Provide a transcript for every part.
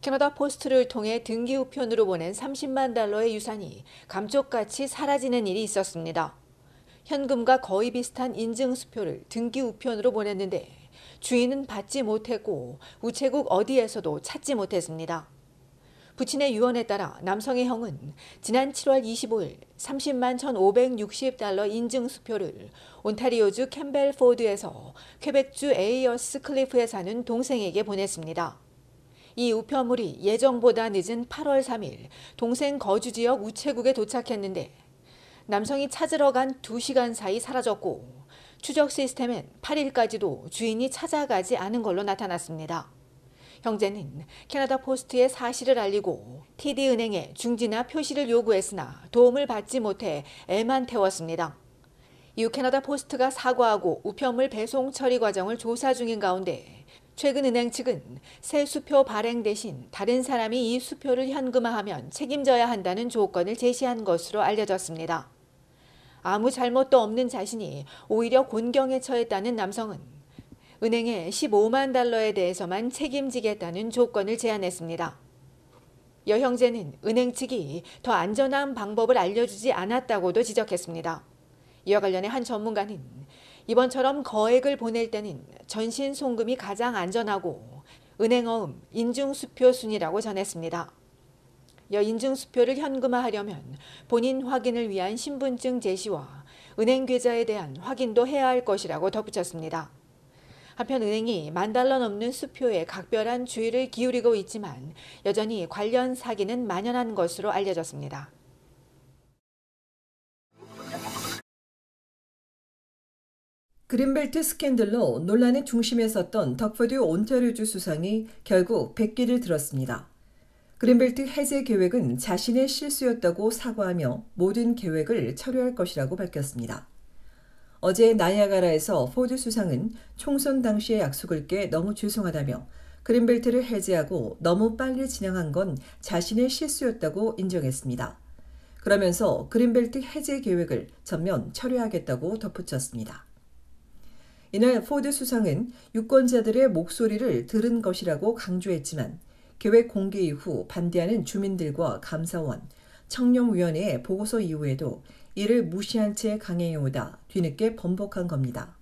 캐나다 포스트를 통해 등기 우편으로 보낸 30만 달러의 유산이 감쪽같이 사라지는 일이 있었습니다. 현금과 거의 비슷한 인증수표를 등기 우편으로 보냈는데 주인은 받지 못했고 우체국 어디에서도 찾지 못했습니다. 부친의 유언에 따라 남성의 형은 지난 7월 25일 30만 1,560달러 인증수표를 온타리오주 캠벨포드에서 퀘벡주 에이어스 클리프에 사는 동생에게 보냈습니다. 이 우편물이 예정보다 늦은 8월 3일 동생 거주지역 우체국에 도착했는데 남성이 찾으러 간 2시간 사이 사라졌고 추적 시스템엔 8일까지도 주인이 찾아가지 않은 걸로 나타났습니다. 형제는 캐나다 포스트에 사실을 알리고 TD은행에 중지나 표시를 요구했으나 도움을 받지 못해 애만 태웠습니다. 이후 캐나다 포스트가 사과하고 우편물 배송 처리 과정을 조사 중인 가운데 최근 은행 측은 새 수표 발행 대신 다른 사람이 이 수표를 현금화하면 책임져야 한다는 조건을 제시한 것으로 알려졌습니다. 아무 잘못도 없는 자신이 오히려 곤경에 처했다는 남성은 은행에 15만 달러에 대해서만 책임지겠다는 조건을 제안했습니다. 여형제는 은행 측이 더 안전한 방법을 알려주지 않았다고도 지적했습니다. 이와 관련해 한 전문가는 이번처럼 거액을 보낼 때는 전신 송금이 가장 안전하고 은행어음 인증수표 순이라고 전했습니다. 인증수표를 현금화하려면 본인 확인을 위한 신분증 제시와 은행 계좌에 대한 확인도 해야 할 것이라고 덧붙였습니다. 한편 은행이 10,000달러 넘는 수표에 각별한 주의를 기울이고 있지만 여전히 관련 사기는 만연한 것으로 알려졌습니다. 그린벨트 스캔들로 논란의 중심에 섰던 덕포드 온타리오주 수상이 결국 백기를 들었습니다. 그린벨트 해제 계획은 자신의 실수였다고 사과하며 모든 계획을 철회할 것이라고 밝혔습니다. 어제 나이아가라에서 포드 수상은 총선 당시의 약속을 깨 너무 죄송하다며 그린벨트를 해제하고 너무 빨리 진행한 건 자신의 실수였다고 인정했습니다. 그러면서 그린벨트 해제 계획을 전면 철회하겠다고 덧붙였습니다. 이날 포드 수상은 유권자들의 목소리를 들은 것이라고 강조했지만 계획 공개 이후 반대하는 주민들과 감사원, 청렴위원회의 보고서 이후에도 이를 무시한 채 강행해오다 뒤늦게 번복한 겁니다.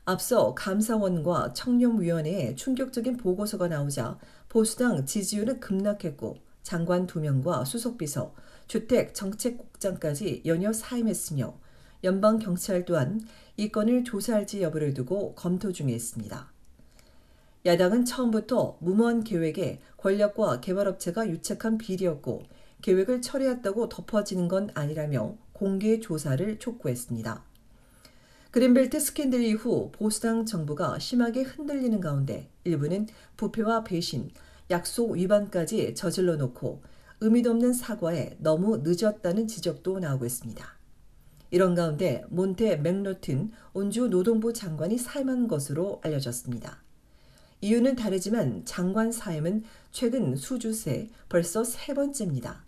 앞서 감사원과 청렴위원회의 충격적인 보고서가 나오자 보수당 지지율은 급락했고 장관 2명과 수석비서, 주택정책국장까지 연이어 사임했으며 연방경찰 또한 이 건을 조사할지 여부를 두고 검토 중에 있습니다. 야당은 처음부터 무모한 계획에 권력과 개발업체가 유착한 비리였고 계획을 철회했다고 덮어지는 건 아니라며 공개 조사를 촉구했습니다. 그린벨트 스캔들 이후 보수당 정부가 심하게 흔들리는 가운데 일부는 부패와 배신, 약속 위반까지 저질러 놓고 의미도 없는 사과에 너무 늦었다는 지적도 나오고 있습니다. 이런 가운데 몬테 맥노튼 온주 노동부 장관이 사임한 것으로 알려졌습니다. 이유는 다르지만 장관 사임은 최근 수주 새 벌써 3번째입니다.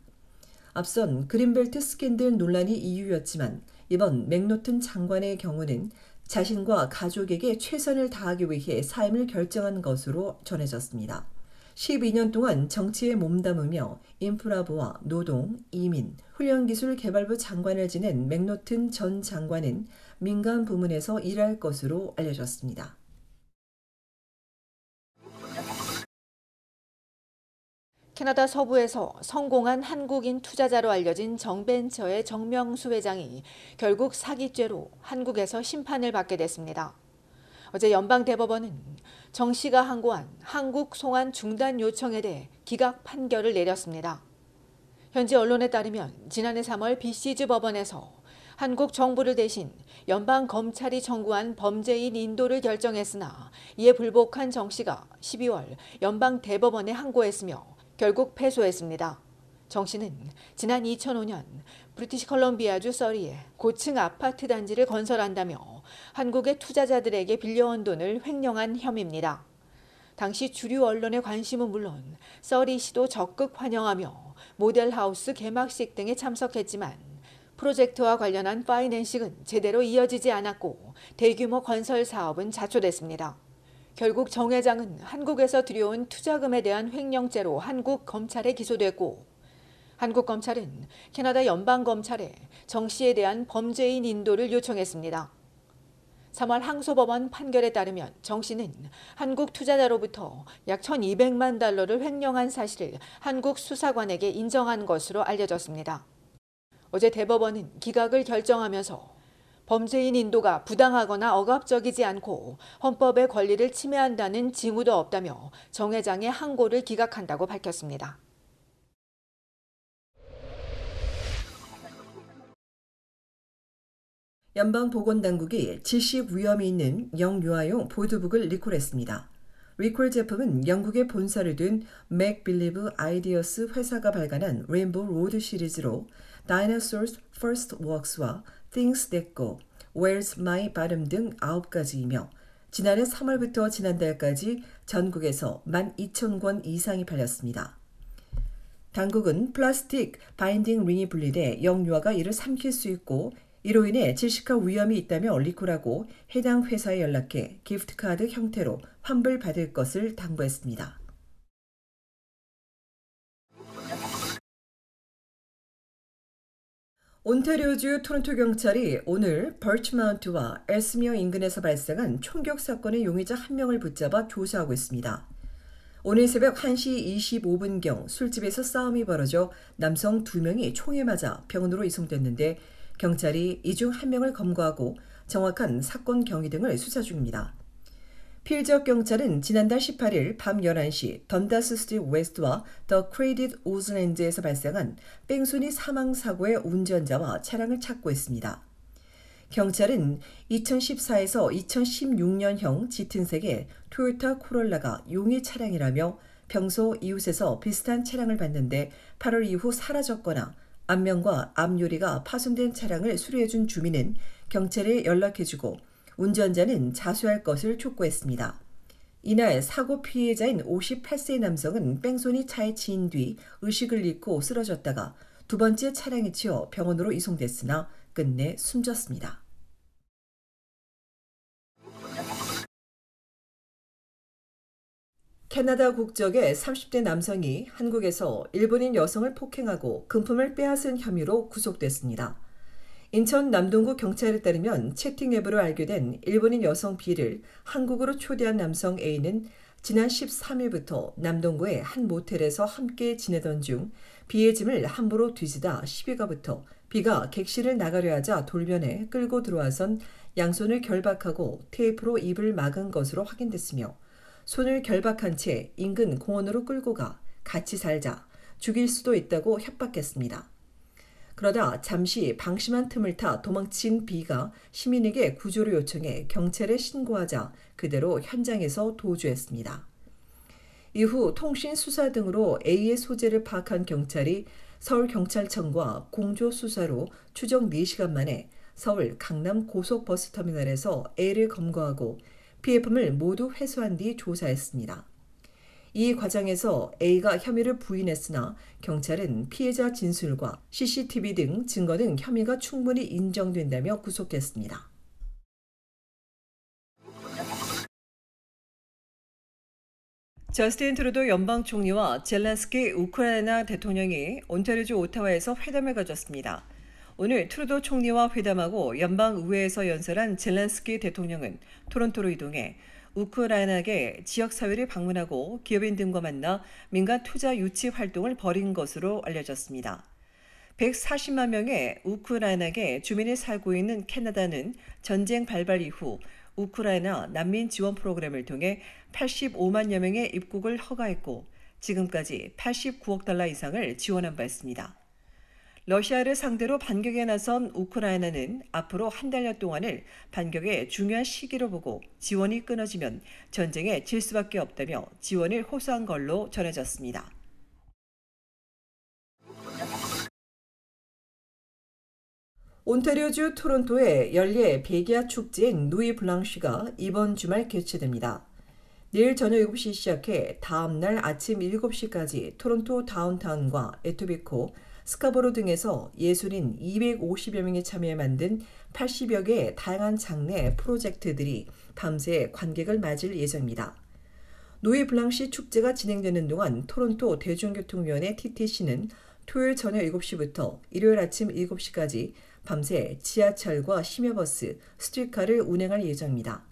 앞선 그린벨트 스캔들 논란이 이유였지만 이번 맥노튼 장관의 경우는 자신과 가족에게 최선을 다하기 위해 사임을 결정한 것으로 전해졌습니다. 12년 동안 정치에 몸담으며 인프라부와 노동, 이민, 훈련기술개발부 장관을 지낸 맥노튼 전 장관은 민간 부문에서 일할 것으로 알려졌습니다. 캐나다 서부에서 성공한 한국인 투자자로 알려진 정벤처의 정명수 회장이 결국 사기죄로 한국에서 심판을 받게 됐습니다. 어제 연방대법원은 정 씨가 항고한 한국 송환 중단 요청에 대해 기각 판결을 내렸습니다. 현지 언론에 따르면 지난해 3월 BC주 법원에서 한국 정부를 대신 연방검찰이 청구한 범죄인 인도를 결정했으나 이에 불복한 정 씨가 12월 연방대법원에 항고했으며 결국 패소했습니다. 정 씨는 지난 2005년 브리티시 컬럼비아주 서리에 고층 아파트 단지를 건설한다며 한국의 투자자들에게 빌려온 돈을 횡령한 혐의입니다. 당시 주류 언론의 관심은 물론 서리시도 적극 환영하며 모델하우스 개막식 등에 참석했지만 프로젝트와 관련한 파이낸싱은 제대로 이어지지 않았고 대규모 건설 사업은 자초됐습니다. 결국 정 회장은 한국에서 들여온 투자금에 대한 횡령죄로 한국 검찰에 기소됐고, 한국 검찰은 캐나다 연방검찰에 정 씨에 대한 범죄인 인도를 요청했습니다. 3월 항소법원 판결에 따르면 정 씨는 한국 투자자로부터 약 1,200만 달러를 횡령한 사실을 한국 수사관에게 인정한 것으로 알려졌습니다. 어제 대법원은 기각을 결정하면서 범죄인 인도가 부당하거나 억압적이지 않고 헌법의 권리를 침해한다는 징후도 없다며 정 회장의 항고를 기각한다고 밝혔습니다. 연방보건당국이 질식 위험이 있는 영유아용 보드북을 리콜했습니다. 리콜 제품은 영국에 본사를 둔 맥빌리브 아이디어스 회사가 발간한 레인보우 로드 시리즈로 Dinosaurs First Walks와 Things That Go, Where's My Bottom 등 9가지이며 지난해 3월부터 지난달까지 전국에서 12,000권 이상이 팔렸습니다. 당국은 플라스틱 바인딩 링이 분리돼 영유아가 이를 삼킬 수 있고 이로 인해 질식화 위험이 있다며 리콜하고 해당 회사에 연락해 기프트카드 형태로 환불받을 것을 당부했습니다. 온타리오주 토론토 경찰이 오늘 버치마운트와 엘스미어 인근에서 발생한 총격 사건의 용의자 1명을 붙잡아 조사하고 있습니다. 오늘 새벽 1시 25분경 술집에서 싸움이 벌어져 남성 2명이 총에 맞아 병원으로 이송됐는데 경찰이 이 중 1명을 검거하고 정확한 사건 경위 등을 수사 중입니다. 필 지역 경찰은 지난달 18일 밤 11시 던다스 스트리트 웨스트와 더 크레디트 오즈랜드에서 발생한 뺑소니 사망 사고의 운전자와 차량을 찾고 있습니다. 경찰은 2014에서 2016년형 짙은색의 토요타 코롤라가 용의 차량이라며 평소 이웃에서 비슷한 차량을 봤는데 8월 이후 사라졌거나 앞면과 앞유리가 파손된 차량을 수리해준 주민은 경찰에 연락해주고 운전자는 자수할 것을 촉구했습니다. 이날 사고 피해자인 58세 남성은 뺑소니 차에 치인 뒤 의식을 잃고 쓰러졌다가 두 번째 차량에 치여 병원으로 이송됐으나 끝내 숨졌습니다. 캐나다 국적의 30대 남성이 한국에서 일본인 여성을 폭행하고 금품을 빼앗은 혐의로 구속됐습니다. 인천 남동구 경찰에 따르면 채팅 앱으로 알게 된 일본인 여성 B를 한국으로 초대한 남성 A는 지난 13일부터 남동구의 한 모텔에서 함께 지내던 중 B의 짐을 함부로 뒤지다 시비가 붙어 B가 객실을 나가려 하자 돌변해 끌고 들어와선 양손을 결박하고 테이프로 입을 막은 것으로 확인됐으며 손을 결박한 채 인근 공원으로 끌고 가 같이 살자, 죽일 수도 있다고 협박했습니다. 그러다 잠시 방심한 틈을 타 도망친 B가 시민에게 구조를 요청해 경찰에 신고하자 그대로 현장에서 도주했습니다. 이후 통신 수사 등으로 A의 소재를 파악한 경찰이 서울경찰청과 공조수사로 추적 4시간 만에 서울 강남 고속버스터미널에서 A를 검거하고 피해품을 모두 회수한 뒤 조사했습니다. 이 과정에서 A가 혐의를 부인했으나 경찰은 피해자 진술과 CCTV 등 증거 등 혐의가 충분히 인정된다며 구속했습니다. 저스틴 트루도 연방 총리와 젤렌스키 우크라이나 대통령이 온타리오주 오타와에서 회담을 가졌습니다. 오늘 트루도 총리와 회담하고 연방의회에서 연설한 젤렌스키 대통령은 토론토로 이동해 우크라이나계 지역사회를 방문하고 기업인 등과 만나 민간 투자 유치 활동을 벌인 것으로 알려졌습니다. 140만 명의 우크라이나계 주민이 살고 있는 캐나다는 전쟁 발발 이후 우크라이나 난민 지원 프로그램을 통해 85만여 명의 입국을 허가했고 지금까지 89억 달러 이상을 지원한 바 있습니다. 러시아를 상대로 반격에 나선 우크라이나는 앞으로 한 달여 동안을 반격의 중요한 시기로 보고 지원이 끊어지면 전쟁에 질 수밖에 없다며 지원을 호소한 걸로 전해졌습니다. 온타리오주 토론토의 연례 백야 축제인 누이 블랑쉬가 이번 주말 개최됩니다. 내일 저녁 7시 시작해 다음 날 아침 7시까지 토론토 다운타운과 에토비코, 스카보로 등에서 예술인 250여 명이 참여해 만든 80여 개의 다양한 장르의 프로젝트들이 밤새 관객을 맞을 예정입니다. 노이 블랑시 축제가 진행되는 동안 토론토 대중교통위원회 TTC는 토요일 저녁 7시부터 일요일 아침 7시까지 밤새 지하철과 심야버스, 스트리트카를 운행할 예정입니다.